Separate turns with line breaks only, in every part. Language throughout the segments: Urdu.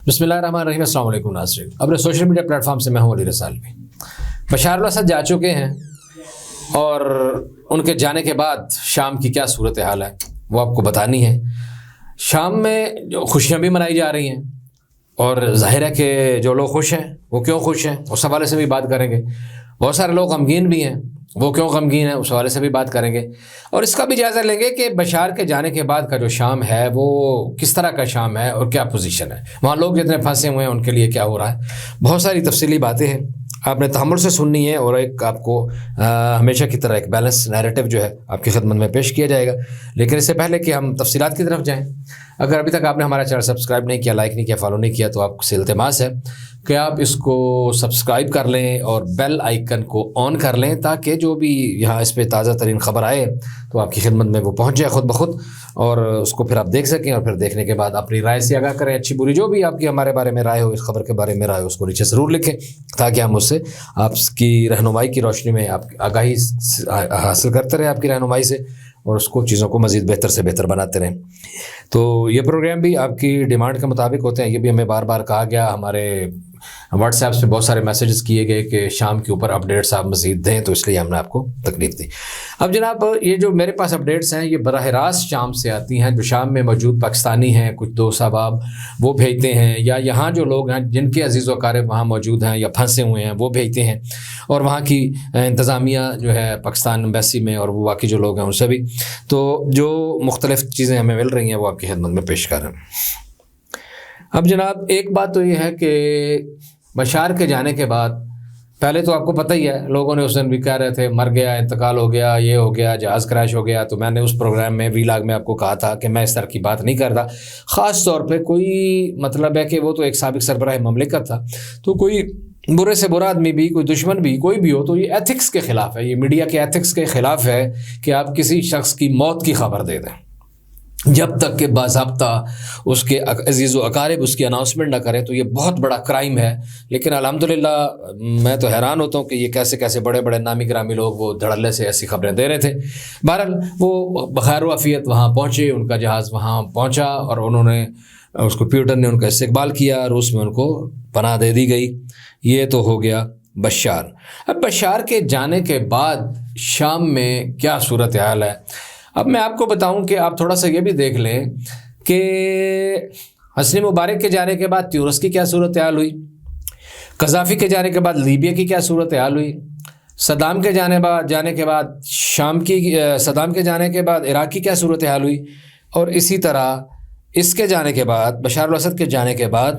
بسم اللہ الرحمن الرحیم۔ السلام علیکم ناظرین، اپنے سوشل میڈیا پلیٹ فارم سے میں ہوں علی رسالوی۔ بشار الاسد جا چکے ہیں اور ان کے جانے کے بعد شام کی کیا صورتحال ہے وہ آپ کو بتانی ہے۔ شام میں جو خوشیاں بھی منائی جا رہی ہیں اور ظاہر ہے کہ جو لوگ خوش ہیں وہ کیوں خوش ہیں اس حوالے سے بھی بات کریں گے۔ بہت سارے لوگ غمگین بھی ہیں، وہ کیوں غمگین ہیں اس حوالے سے بھی بات کریں گے، اور اس کا بھی جائزہ لیں گے کہ بشار کے جانے کے بعد کا جو شام ہے وہ کس طرح کا شام ہے اور کیا پوزیشن ہے، وہاں لوگ جتنے پھنسے ہوئے ہیں ان کے لیے کیا ہو رہا ہے۔ بہت ساری تفصیلی باتیں ہیں، آپ نے تحمل سے سننی ہے، اور ایک آپ کو ہمیشہ کی طرح ایک بیلنس نیریٹو جو ہے آپ کی خدمت میں پیش کیا جائے گا۔ لیکن اس سے پہلے کہ ہم تفصیلات کی طرف جائیں، اگر ابھی تک آپ نے ہمارا چینل سبسکرائب نہیں کیا، لائک نہیں کیا، فالو نہیں کیا، تو آپ سے التماس ہے کہ آپ اس کو سبسکرائب کر لیں اور بیل آئیکن کو آن کر لیں، تاکہ جو بھی یہاں اس پہ تازہ ترین خبر آئے تو آپ کی خدمت میں وہ پہنچ جائے خود بخود، اور اس کو پھر آپ دیکھ سکیں، اور پھر دیکھنے کے بعد اپنی رائے سے آگاہ کریں۔ اچھی بری جو بھی آپ کی ہمارے بارے میں رائے ہو، اس خبر کے بارے میں رائے ہو، اس کو نیچے ضرور لکھیں تاکہ ہم اس سے آپ کی رہنمائی کی روشنی میں آپ آگاہی حاصل کرتے رہیں آپ کی رہنمائی سے، اور اس کو چیزوں کو مزید بہتر سے بہتر بناتے رہیں۔ تو یہ پروگرام بھی آپ کی ڈیمانڈ کے مطابق ہوتے ہیں، یہ بھی ہمیں بار بار کہا گیا، ہمارے واٹس ایپ سے بہت سارے میسیجز کیے گئے کہ شام کے اوپر اپڈیٹس آپ مزید دیں، تو اس لیے ہم نے آپ کو تکلیف دی۔ اب جناب، یہ جو میرے پاس اپڈیٹس ہیں یہ براہ راست شام سے آتی ہیں، جو شام میں موجود پاکستانی ہیں، کچھ دوست احباب وہ بھیجتے ہیں، یا یہاں جو لوگ ہیں جن کے عزیز و اقارب وہاں موجود ہیں یا پھنسے ہوئے ہیں وہ بھیجتے ہیں، اور وہاں کی انتظامیہ جو ہے پاکستان ایمبیسی میں اور وہ باقی جو لوگ ہیں ان سے بھی، تو جو مختلف چیزیں ہمیں مل رہی ہیں وہ آپ کی خدمت میں پیش کر رہے ہیں۔ اب جناب، ایک بات تو یہ ہے کہ بشار کے جانے کے بعد پہلے تو آپ کو پتہ ہی ہے، لوگوں نے اس دن بھی کہہ رہے تھے مر گیا، انتقال ہو گیا، یہ ہو گیا، جہاز کریش ہو گیا، تو میں نے اس پروگرام میں ویلاگ میں آپ کو کہا تھا کہ میں اس طرح کی بات نہیں کرتا، خاص طور پہ کوئی مطلب ہے کہ وہ تو ایک سابق سربراہ مملکت تھا، تو کوئی برے سے برا آدمی بھی، کوئی دشمن بھی، کوئی بھی ہو، تو یہ ایتھکس کے خلاف ہے، یہ میڈیا کے ایتھکس کے خلاف ہے کہ آپ کسی شخص کی موت کی خبر دے دیں جب تک کہ باضابطہ اس کے عزیز و اقارب اس کی اناؤنسمنٹ نہ کریں، تو یہ بہت بڑا کرائم ہے۔ لیکن الحمدللہ میں تو حیران ہوتا ہوں کہ یہ کیسے کیسے بڑے بڑے نامی گرامی لوگ وہ دھڑلے سے ایسی خبریں دے رہے تھے۔ بہرحال وہ بخیر و عافیت وہاں پہنچے، ان کا جہاز وہاں پہنچا، اور انہوں نے اس کو پیوٹن نے ان کا استقبال کیا، روس میں ان کو پناہ دے دی گئی۔ یہ تو ہو گیا بشار۔ اب بشار کے جانے کے بعد شام میں کیا صورتحال ہے، اب میں آپ کو بتاؤں کہ آپ تھوڑا سا یہ بھی دیکھ لیں کہ حسنی مبارک کے جانے کے بعد تیورس کی کیا صورتحال ہوئی، قذافی کے جانے کے بعد لیبیا کی کیا صورتحال ہوئی، صدام کے جانے کے بعد صدام کے جانے کے بعد عراق کی کیا صورتحال ہوئی، اور اسی طرح اس کے جانے کے بعد بشار الاسد کے جانے کے بعد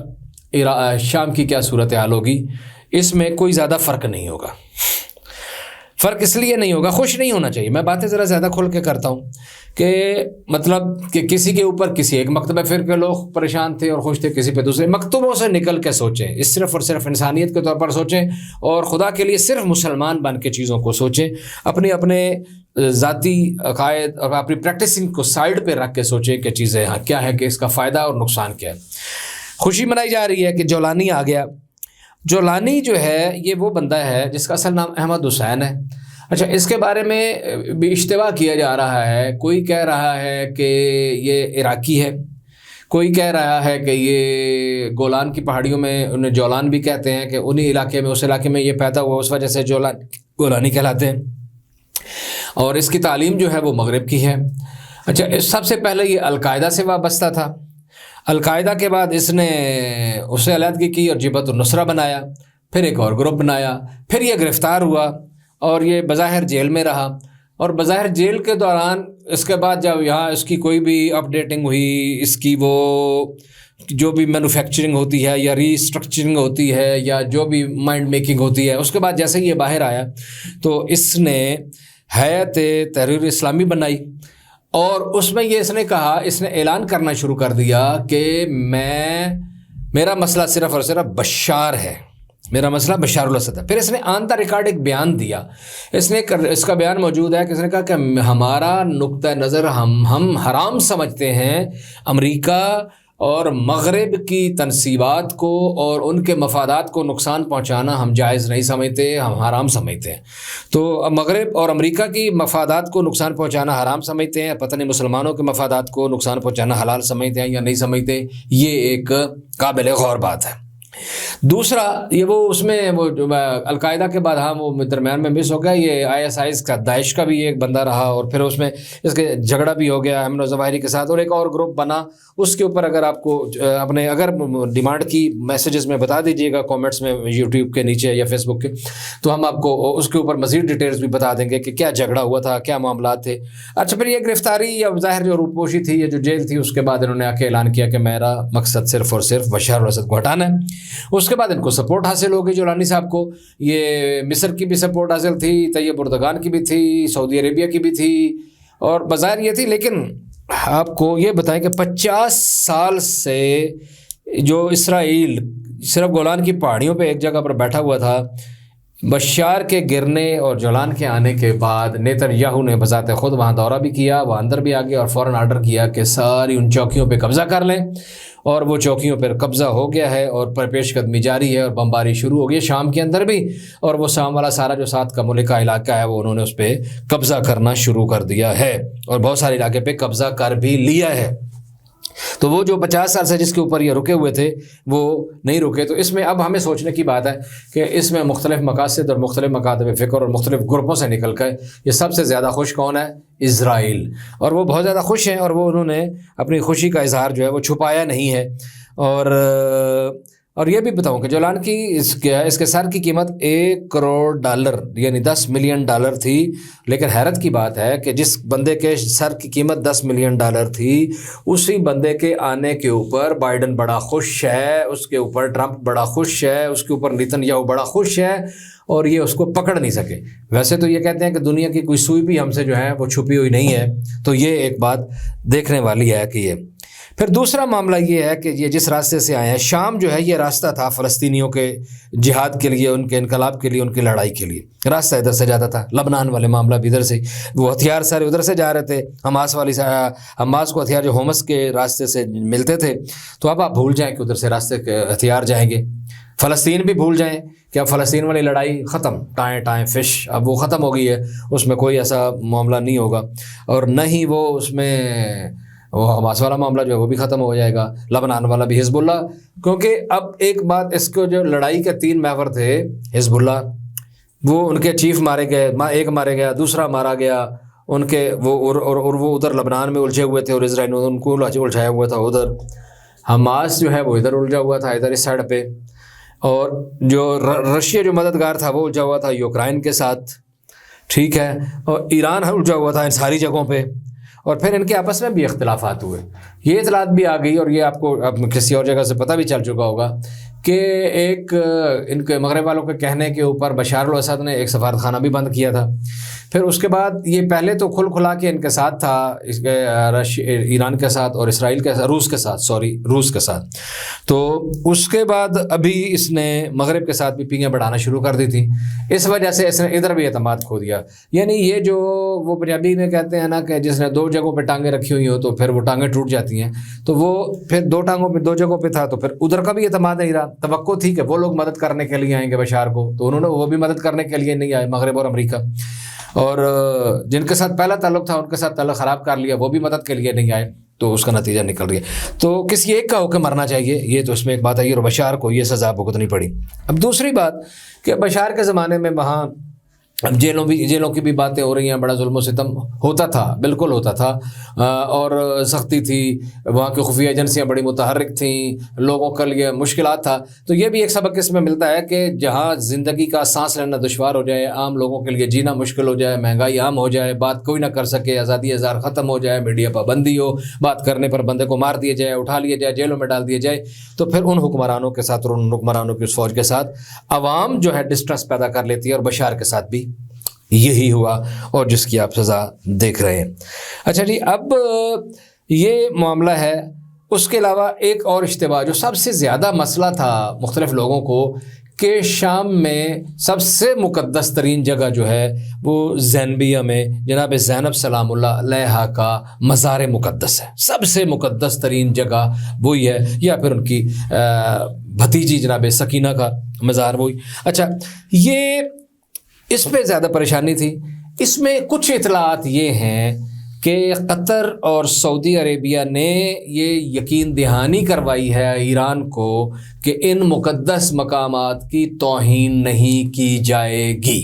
شام کی کیا صورتحال ہوگی۔ اس میں کوئی زیادہ فرق نہیں ہوگا۔ فرق اس لیے نہیں ہوگا، خوش نہیں ہونا چاہیے، میں باتیں ذرا زیادہ کھول کے کرتا ہوں کہ مطلب کہ کسی کے اوپر کسی ایک مکتبہ فرقے لوگ پریشان تھے اور خوش تھے، کسی پہ دوسرے مکتبوں سے نکل کے سوچیں، اس صرف اور صرف انسانیت کے طور پر سوچیں، اور خدا کے لیے صرف مسلمان بن کے چیزوں کو سوچیں، اپنے ذاتی عقائد اور اپنی پریکٹسنگ کو سائیڈ پہ رکھ کے سوچیں کہ چیزیں کیا ہے، کہ اس کا فائدہ اور نقصان کیا ہے۔ خوشی منائی جا رہی ہے کہ جولانی آ گیا۔ جولانی جو ہے یہ وہ بندہ ہے جس کا اصل نام احمد حسین ہے۔ اچھا، اس کے بارے میں بھی اشتباہ کیا جا رہا ہے، کوئی کہہ رہا ہے کہ یہ عراقی ہے، کوئی کہہ رہا ہے کہ یہ گولان کی پہاڑیوں میں انہیں جولان بھی کہتے ہیں، کہ انہی علاقے میں، اس علاقے میں یہ پیدا ہوا، اس وجہ سے گولانی کہلاتے ہیں، اور اس کی تعلیم جو ہے وہ مغرب کی ہے۔ اچھا، سب سے پہلے یہ القاعدہ سے وابستہ تھا، القاعدہ کے بعد اس نے اس سے علیحدگی کی اور جبہت النصرہ بنایا، پھر ایک اور گروپ بنایا، پھر یہ گرفتار ہوا اور یہ بظاہر جیل میں رہا، اور بظاہر جیل کے دوران اس کے بعد جب یہاں اس کی کوئی بھی اپڈیٹنگ ہوئی، اس کی وہ جو بھی مینوفیکچرنگ ہوتی ہے یا ری اسٹرکچرنگ ہوتی ہے یا جو بھی مائنڈ میکنگ ہوتی ہے، اس کے بعد جیسے یہ باہر آیا تو اس نے ہیئت تحریر اسلامی بنائی، اور اس میں یہ اس نے کہا، اس نے اعلان کرنا شروع کر دیا کہ میرا مسئلہ صرف اور صرف بشار ہے، میرا مسئلہ بشار الاسد ہے۔ پھر اس نے آن دا ریکارڈ ایک بیان دیا، اس کا بیان موجود ہے کہ اس نے کہا کہ ہمارا نقطہ نظر، ہم حرام سمجھتے ہیں امریکہ اور مغرب کی تنصیبات کو اور ان کے مفادات کو نقصان پہنچانا ہم جائز نہیں سمجھتے، ہم حرام سمجھتے ہیں۔ تو مغرب اور امریکہ کی مفادات کو نقصان پہنچانا حرام سمجھتے ہیں، پتہ نہیں مسلمانوں کے مفادات کو نقصان پہنچانا حلال سمجھتے ہیں یا نہیں سمجھتے، یہ ایک قابل غور بات ہے۔ دوسرا یہ وہ اس میں وہ القاعدہ کے بعد ہاں وہ درمیان میں مس ہو گیا، یہ ISIS کا، داعش کا بھی ایک بندہ رہا، اور پھر اس میں اس کے جھگڑا بھی ہو گیا امن الظواہری کے ساتھ، اور ایک اور گروپ بنا۔ اس کے اوپر اگر آپ کو اپنے اگر ڈیمانڈ کی میسیجز میں بتا دیجیے گا کامنٹس میں یوٹیوب کے نیچے یا فیس بک کے، تو ہم آپ کو اس کے اوپر مزید ڈیٹیلز بھی بتا دیں گے کہ کیا جھگڑا ہوا تھا، کیا معاملات تھے۔ اچھا پھر یہ گرفتاری یا ظاہر جو روپوشی تھی، یہ جو جیل تھی، اس کے بعد انہوں نے آ کے اعلان کیا کہ میرا مقصد صرف اور صرف بشار الاسد کو ہٹانا ہے۔ اس کے بعد ان کو سپورٹ حاصل ہوگی جولانی صاحب کو، یہ مصر کی بھی سپورٹ حاصل تھی، طیب اردگان کی بھی تھی، سعودی عربیہ کی بھی تھی، اور بظاہر یہ تھی۔ لیکن آپ کو یہ بتائیں کہ 50 سال سے جو اسرائیل صرف گولان کی پہاڑیوں پہ ایک جگہ پر بیٹھا ہوا تھا، بشار کے گرنے اور جولان کے آنے کے بعد نیتن یاہو نے بذات خود وہاں دورہ بھی کیا، وہ اندر بھی آ گیا اور فوراً آرڈر کیا کہ ساری ان چوکیوں پہ قبضہ کر لیں، اور وہ چوکیوں پر قبضہ ہو گیا ہے اور پیش قدمی جاری ہے، اور بمباری شروع ہو گئی ہے شام کے اندر بھی، اور وہ شام والا سارا جو 7 کا ملکہ علاقہ ہے وہ انہوں نے اس پہ قبضہ کرنا شروع کر دیا ہے، اور بہت سارے علاقے پہ قبضہ کر بھی لیا ہے۔ تو وہ جو 50 سال سے جس کے اوپر یہ رکے ہوئے تھے وہ نہیں رکے۔ تو اس میں اب ہمیں سوچنے کی بات ہے کہ اس میں مختلف مقاصد اور مختلف مکاتب فکر اور مختلف گروپوں سے نکل کر یہ سب سے زیادہ خوش کون ہے؟ اسرائیل، اور وہ بہت زیادہ خوش ہیں، اور وہ انہوں نے اپنی خوشی کا اظہار جو ہے وہ چھپایا نہیں ہے۔ اور یہ بھی بتاؤں کہ جولان کی اس کے سر کی قیمت $1 کروڑ یعنی $10 ملین تھی، لیکن حیرت کی بات ہے کہ جس بندے کے سر کی قیمت $10 ملین تھی، اسی بندے کے آنے کے اوپر بائیڈن بڑا خوش ہے، اس کے اوپر ٹرمپ بڑا خوش ہے، اس کے اوپر نیتن یاہو بڑا خوش ہے، اور یہ اس کو پکڑ نہیں سکے۔ ویسے تو یہ کہتے ہیں کہ دنیا کی کوئی سوئی بھی ہم سے جو ہے وہ چھپی ہوئی نہیں ہے، تو یہ ایک بات دیکھنے والی ہے کہ یہ۔ پھر دوسرا معاملہ یہ ہے کہ یہ جس راستے سے آئے ہیں، شام جو ہے یہ راستہ تھا فلسطینیوں کے جہاد کے لیے، ان کے انقلاب کے لیے، ان کی لڑائی کے لیے، راستہ ادھر سے جاتا تھا۔ لبنان والے معاملہ بھی ادھر سے، وہ ہتھیار سارے ادھر سے جا رہے تھے، حماس کو ہتھیار جو ہومس کے راستے سے ملتے تھے۔ تو اب آپ بھول جائیں کہ ادھر سے راستے کے ہتھیار جائیں گے، فلسطین بھی بھول جائیں کہ اب فلسطین والی لڑائی ختم، ٹائیں فش اب وہ ختم ہو گئی ہے، اس میں کوئی ایسا معاملہ نہیں ہوگا، اور نہ ہی وہ اس میں وہ حماس والا معاملہ جو ہے وہ بھی ختم ہو جائے گا، لبنان والا بھی، حزب اللہ۔ کیونکہ اب ایک بات، اس کو جو لڑائی کے 3 محور تھے، حزب اللہ وہ ان کے چیف مارے گئے، ایک مارے گیا، دوسرا مارا گیا، ان کے وہ اور وہ ادھر لبنان میں الجھے ہوئے تھے، اور اسرائیل نے ان کو الجھایا ہوا تھا ادھر۔ حماس جو ہے وہ ادھر الجھا ہوا تھا، ادھر اس سائڈ پہ، اور جو رشیا جو مددگار تھا وہ الجھا ہوا تھا یوکرائن کے ساتھ، ٹھیک ہے، اور ایران الجھا ہوا تھا ان ساری جگہوں پہ، اور پھر ان کے آپس میں بھی اختلافات ہوئے۔ یہ اطلاعات بھی آ گئی، اور یہ آپ کو اب کسی اور جگہ سے پتہ بھی چل چکا ہوگا کہ ایک ان کے مغرب والوں کے کہنے کے اوپر بشار الاسد نے ایک سفارت خانہ بھی بند کیا تھا۔ پھر اس کے بعد یہ پہلے تو کھلا کے ان کے ساتھ تھا، ایران کے ساتھ اور اسرائیل کے ساتھ، روس کے ساتھ، تو اس کے بعد ابھی اس نے مغرب کے ساتھ بھی پینگیں بڑھانا شروع کر دی تھی۔ اس وجہ سے اس نے ادھر بھی اعتماد کھو دیا۔ یعنی یہ جو وہ پنجابی میں کہتے ہیں نا کہ جس نے 2 جگہوں پہ ٹانگیں رکھی ہوئی ہو تو پھر وہ ٹانگیں ٹوٹ جاتی ہیں، تو وہ پھر 2 ٹانگوں پہ 2 جگہوں پہ تھا، تو پھر ادھر کا بھی اعتماد نہیں رہا۔ توقع تھی کہ وہ لوگ مدد کرنے کے لیے آئیں گے بشار کو، تو انہوں نے وہ بھی مدد کرنے کے لیے نہیں آئے، مغرب اور امریکہ، اور جن کے ساتھ پہلا تعلق تھا ان کے ساتھ تعلق خراب کر لیا، وہ بھی مدد کے لیے نہیں آئے، تو اس کا نتیجہ نکل رہی ہے۔ تو کسی ایک کا ہو کے مرنا چاہیے، یہ تو اس میں ایک بات ہے، اور بشار کو یہ سزا بھگتنی پڑی۔ اب دوسری بات کہ بشار کے زمانے میں وہاں اب جیلوں کی بھی باتیں ہو رہی ہیں، بڑا ظلم و ستم ہوتا تھا، بالکل ہوتا تھا، اور سختی تھی، وہاں کی خفیہ ایجنسیاں بڑی متحرک تھیں، لوگوں کے لیے مشکلات تھا۔ تو یہ بھی ایک سبق اس میں ملتا ہے کہ جہاں زندگی کا سانس لینا دشوار ہو جائے، عام لوگوں کے لیے جینا مشکل ہو جائے، مہنگائی عام ہو جائے، بات کوئی نہ کر سکے، آزادی اظہار ختم ہو جائے، میڈیا پابندی ہو، بات کرنے پر بندے کو مار دیا جائے، اٹھا لیا جائے، جیلوں میں ڈال دیا جائے، تو پھر ان حکمرانوں کے ساتھ اور ان حکمرانوں کی اس فوج کے ساتھ عوام جو ہے ڈسٹرس پیدا کر لیتی ہے، اور بشار کے ساتھ بھی یہی ہوا، اور جس کی آپ سزا دیکھ رہے ہیں۔ اچھا جی، اب یہ معاملہ ہے۔ اس کے علاوہ ایک اور اشتباہ جو سب سے زیادہ مسئلہ تھا مختلف لوگوں کو کہ شام میں سب سے مقدس ترین جگہ جو ہے وہ زینبیہ میں جناب زینب سلام اللہ علیہا کا مزار مقدس ہے. سب سے مقدس ترین جگہ وہی ہے, یا پھر ان کی بھتیجی جناب سکینہ کا مزار وہی. اچھا, یہ اس پہ زیادہ پریشانی تھی. اس میں کچھ اطلاعات یہ ہیں کہ قطر اور سعودی عربیہ نے یہ یقین دہانی کروائی ہے ایران کو کہ ان مقدس مقامات کی توہین نہیں کی جائے گی.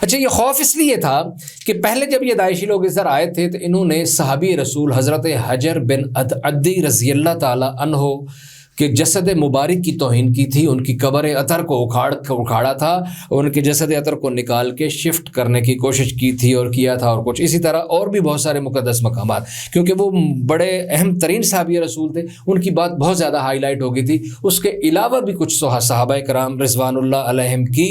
اچھا, یہ خوف اس لیے تھا کہ پہلے جب یہ داعشی لوگ ادھر آئے تھے تو انہوں نے صحابی رسول حضرت حجر بن عدی رضی اللہ تعالی عنہ کہ جسد مبارک کی توہین کی تھی. ان کی قبر اطہر کو اکھاڑا تھا اور ان کے جسد اطہر کو نکال کے شفٹ کرنے کی کوشش کی تھی اور کیا تھا, اور کچھ اسی طرح اور بھی بہت سارے مقدس مقامات, کیونکہ وہ بڑے اہم ترین صحابی رسول تھے, ان کی بات بہت زیادہ ہائی لائٹ ہو گئی تھی. اس کے علاوہ بھی کچھ صحابہ کرام رضوان اللہ علیہم کی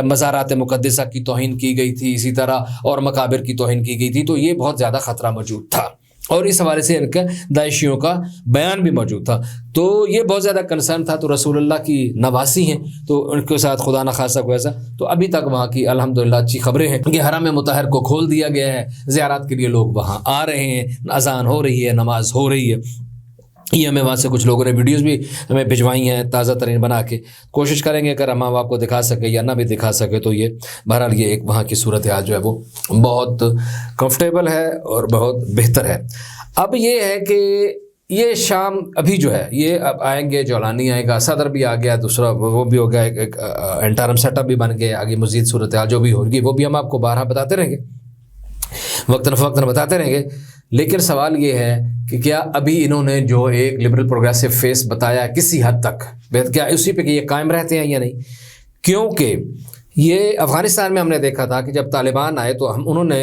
مزارات مقدسہ کی توہین کی گئی تھی, اسی طرح اور مقابر کی توہین کی گئی تھی. تو یہ بہت زیادہ خطرہ موجود تھا اور اس حوالے سے ان کا داعشیوں کا بیان بھی موجود تھا. تو یہ بہت زیادہ کنسرن تھا. تو رسول اللہ کی نواسی ہیں تو ان کے ساتھ خدا نخواستہ کوئی ایسا, تو ابھی تک وہاں کی الحمدللہ اچھی خبریں ہیں کہ حرم مطہر کو کھول دیا گیا ہے, زیارات کے لیے لوگ وہاں آ رہے ہیں, اذان ہو رہی ہے, نماز ہو رہی ہے. یہ ہمیں وہاں سے کچھ لوگوں نے ویڈیوز بھی ہمیں بھجوائی ہیں تازہ ترین بنا کے. کوشش کریں گے اگر ہم آپ کو دکھا سکے یا نہ بھی دکھا سکے تو یہ بہرحال یہ ایک وہاں کی صورتحال جو ہے وہ بہت کمفرٹیبل ہے اور بہت بہتر ہے. اب یہ ہے کہ یہ شام ابھی جو ہے یہ اب آئیں گے, جولانی آئے گا, صدر بھی آ گیا, دوسرا وہ بھی ہو گیا, ایک انٹرم سیٹ اپ بھی بن گیا. آگے مزید صورتحال جو بھی ہوگی وہ بھی ہم آپ کو بارہا بتاتے رہیں گے, وقتاً فوقتاً بتاتے رہیں گے. لیکن سوال یہ ہے کہ کیا ابھی انہوں نے جو ایک لبرل پروگریسو فیس بتایا کسی حد تک, کیا اسی پہ کہ یہ قائم رہتے ہیں یا نہیں؟ کیونکہ یہ افغانستان میں ہم نے دیکھا تھا کہ جب طالبان آئے تو انہوں نے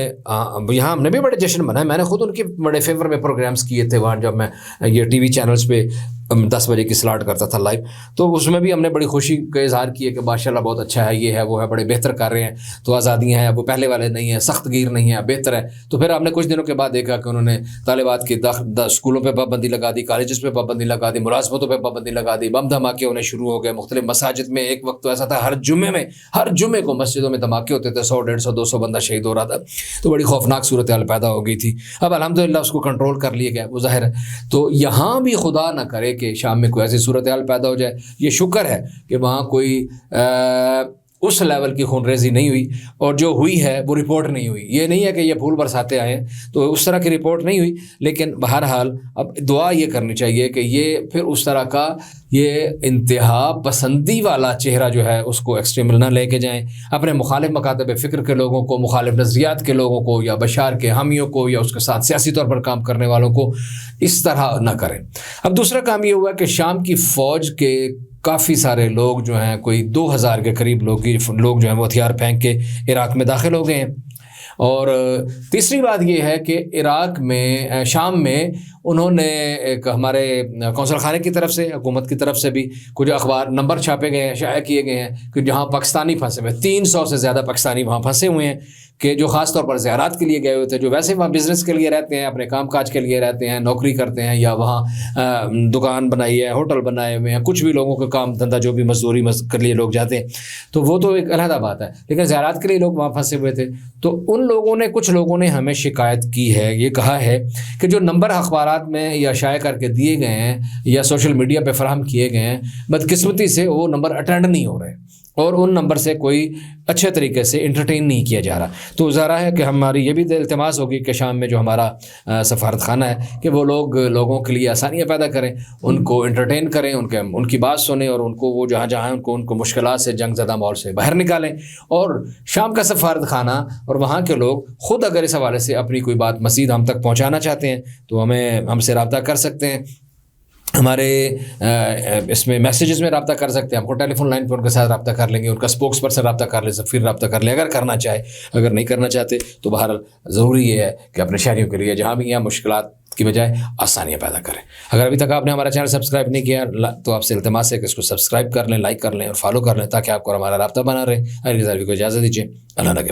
یہاں ہم نے بھی بڑے جشن منائے. میں نے خود ان کے بڑے فیور میں پروگرامز کیے تھے وہاں, جب میں یہ ٹی وی چینلز پہ 10 بجے کی سلاٹ کرتا تھا لائیو, تو اس میں بھی ہم نے بڑی خوشی کا اظہار کیا کہ ماشاء اللہ بہت اچھا ہے, یہ ہے وہ ہے, بڑے بہتر کر رہے ہیں. تو آزادیاں ہیں, وہ پہلے والے نہیں ہیں, سخت گیر نہیں ہیں, بہتر ہے. تو پھر ہم نے کچھ دنوں کے بعد دیکھا کہ انہوں نے طالبات کی اسکولوں پہ پابندی لگا دی, کالجز پہ پابندی لگا دی, ملازمتوں پہ پابندی لگا دی, بم دھماکے ہونے شروع ہو گئے مختلف مساجد میں. ایک وقت تو ایسا تھا ہر جمعے کو مسجدوں میں دھماکے ہوتے تھے, 100 150 200 بندہ شہید ہو رہا تھا. تو بڑی خوفناک صورتحال پیدا ہو گئی تھی. اب الحمدللہ اس کو کنٹرول کر لیا گیا, وہ ظاہر ہے. تو یہاں بھی خدا نہ کرے کہ شام میں کوئی ایسی صورتحال پیدا ہو جائے. یہ شکر ہے کہ وہاں کوئی اس لیول کی خون ریزی نہیں ہوئی, اور جو ہوئی ہے وہ رپورٹ نہیں ہوئی. یہ نہیں ہے کہ یہ پھول برساتے آئے ہیں تو اس طرح کی رپورٹ نہیں ہوئی. لیکن بہرحال اب دعا یہ کرنی چاہیے کہ یہ پھر اس طرح کا یہ انتہا پسندی والا چہرہ جو ہے اس کو ایکسٹریمل نہ لے کے جائیں. اپنے مخالف مکاتب فکر کے لوگوں کو, مخالف نظریات کے لوگوں کو, یا بشار کے حامیوں کو, یا اس کے ساتھ سیاسی طور پر کام کرنے والوں کو اس طرح نہ کریں. اب دوسرا کام یہ ہوا کہ شام کی فوج کے کافی سارے لوگ جو ہیں, کوئی 2000 کے قریب لوگ جو ہیں وہ ہتھیار پھینک کے عراق میں داخل ہو گئے ہیں. اور تیسری بات یہ ہے کہ عراق میں شام میں انہوں نے ایک ہمارے کونسل خانے کی طرف سے, حکومت کی طرف سے بھی کچھ اخبار نمبر چھاپے گئے ہیں, شائع کیے گئے ہیں کہ جہاں پاکستانی پھنسے ہوئے, 300 سے زیادہ پاکستانی وہاں پھنسے ہوئے ہیں, کہ جو خاص طور پر زیارات کے لیے گئے ہوئے تھے, جو ویسے وہاں بزنس کے لیے رہتے ہیں, اپنے کام کاج کے لیے رہتے ہیں, نوکری کرتے ہیں, یا وہاں دکان بنائی ہے, ہوٹل بنائے ہوئے ہیں, کچھ بھی لوگوں کا کام دھندا جو بھی مزدوری کے لیے لوگ جاتے ہیں, تو وہ تو ایک علیحدہ بات ہے. لیکن زیارات کے لیے لوگ وہاں پھنسے ہوئے تھے. تو ان لوگوں نے, کچھ لوگوں نے ہمیں شکایت کی ہے, یہ کہا ہے کہ جو نمبر اخبارات میں یا شائع کر کے دیے گئے ہیں یا سوشل میڈیا پہ فراہم کیے گئے ہیں, بدقسمتی سے وہ نمبر اٹینڈ نہیں ہو رہے, اور ان نمبر سے کوئی اچھے طریقے سے انٹرٹین نہیں کیا جا رہا. تو ظاہر ہے کہ ہماری یہ بھی التماس ہوگی کہ شام میں جو ہمارا سفارت خانہ ہے کہ وہ لوگوں کے لیے آسانیاں پیدا کریں, ان کو انٹرٹین کریں, ان کی بات سنیں, اور ان کو وہ جہاں ہیں ان کو مشکلات سے, جنگ زدہ ماحول سے باہر نکالیں. اور شام کا سفارت خانہ اور وہاں کے لوگ خود اگر اس حوالے سے اپنی کوئی بات مزید ہم تک پہنچانا چاہتے ہیں تو ہم سے رابطہ کر سکتے ہیں. ہمارے اس میں میسیجز میں رابطہ کر سکتے ہیں, ہم کو ٹیلی فون لائن پہ ان کے ساتھ رابطہ کر لیں گے, ان کا اسپوکس پرسن رابطہ کر لیں, سفیر رابطہ کر لیں اگر کرنا چاہے. اگر نہیں کرنا چاہتے تو بہرحال ضروری یہ ہے کہ اپنے شہریوں کے لیے جہاں بھی ہیں مشکلات کی بجائے آسانیاں پیدا کریں. اگر ابھی تک آپ نے ہمارا چینل سبسکرائب نہیں کیا تو آپ سے التماس ہے کہ اس کو سبسکرائب کر لیں, لائک کر لیں اور فالو کر لیں, تاکہ آپ کو ہمارا رابطہ بنا رہے. کو اجازت دیجیے. اللہ نگہبان.